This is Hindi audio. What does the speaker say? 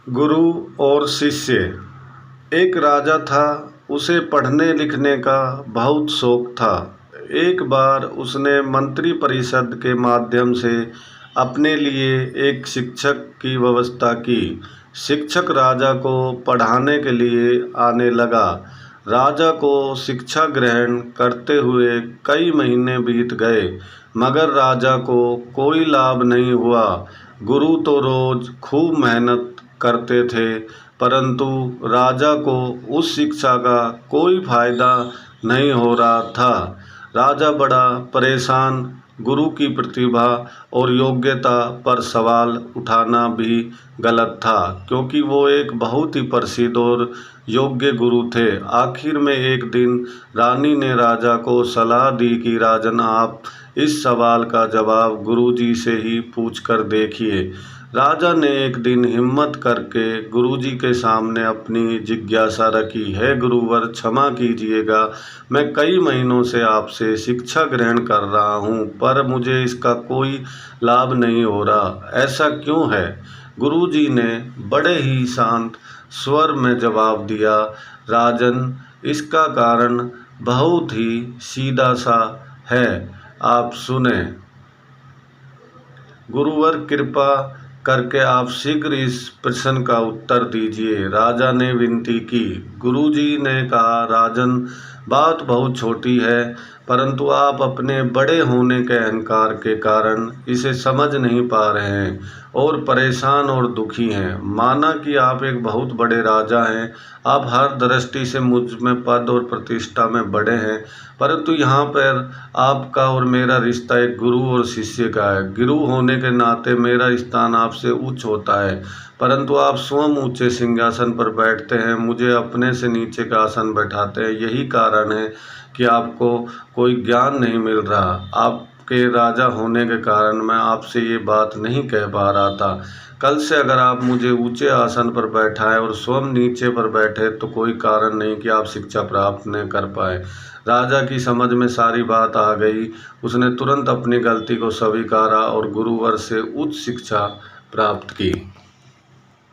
गुरु और शिष्य। एक राजा था, उसे पढ़ने लिखने का बहुत शौक था। एक बार उसने मंत्री परिषद के माध्यम से अपने लिए एक शिक्षक की व्यवस्था की। शिक्षक राजा को पढ़ाने के लिए आने लगा। राजा को शिक्षा ग्रहण करते हुए कई महीने बीत गए, मगर राजा को कोई लाभ नहीं हुआ। गुरु तो रोज खूब मेहनत करते थे, परंतु राजा को उस शिक्षा का कोई फायदा नहीं हो रहा था। राजा बड़ा परेशान। गुरु की प्रतिभा और योग्यता पर सवाल उठाना भी गलत था, क्योंकि वो एक बहुत ही प्रसिद्ध और योग्य गुरु थे। आखिर में एक दिन रानी ने राजा को सलाह दी कि राजन, आप इस सवाल का जवाब गुरुजी से ही पूछकर देखिए। राजा ने एक दिन हिम्मत करके गुरुजी के सामने अपनी जिज्ञासा रखी। है गुरुवर, क्षमा कीजिएगा, मैं कई महीनों से आपसे शिक्षा ग्रहण कर रहा हूँ, पर मुझे इसका कोई लाभ नहीं हो रहा। ऐसा क्यों है? गुरुजी ने बड़े ही शांत स्वर में जवाब दिया, राजन, इसका कारण बहुत ही सीधा सा है, आप सुने। गुरुवर, कृपा करके आप शीघ्र इस प्रश्न का उत्तर दीजिए, राजा ने विनती की। गुरुजी ने कहा, राजन, बात बहुत छोटी है, परंतु आप अपने बड़े होने के अहंकार के कारण इसे समझ नहीं पा रहे हैं और परेशान और दुखी हैं। माना कि आप एक बहुत बड़े राजा हैं, आप हर दृष्टि से मुझ में पद और प्रतिष्ठा में बड़े हैं, परंतु यहाँ पर आपका और मेरा रिश्ता एक गुरु और शिष्य का है। गुरु होने के नाते मेरा स्थान आपसे उच्च होता है, परंतु आप स्वयं ऊंचे सिंहासन पर बैठते हैं, मुझे अपने से नीचे का आसन बैठाते हैं। यही कारण है कि आपको कोई ज्ञान नहीं मिल रहा। आपके राजा होने के कारण मैं आपसे ये बात नहीं कह पा रहा था। कल से अगर आप मुझे ऊंचे आसन पर बैठाएं और स्वयं नीचे पर बैठे तो कोई कारण नहीं कि आप शिक्षा प्राप्त न कर पाए। राजा की समझ में सारी बात आ गई। उसने तुरंत अपनी गलती को स्वीकारा और गुरुवर से उच्च शिक्षा प्राप्त की।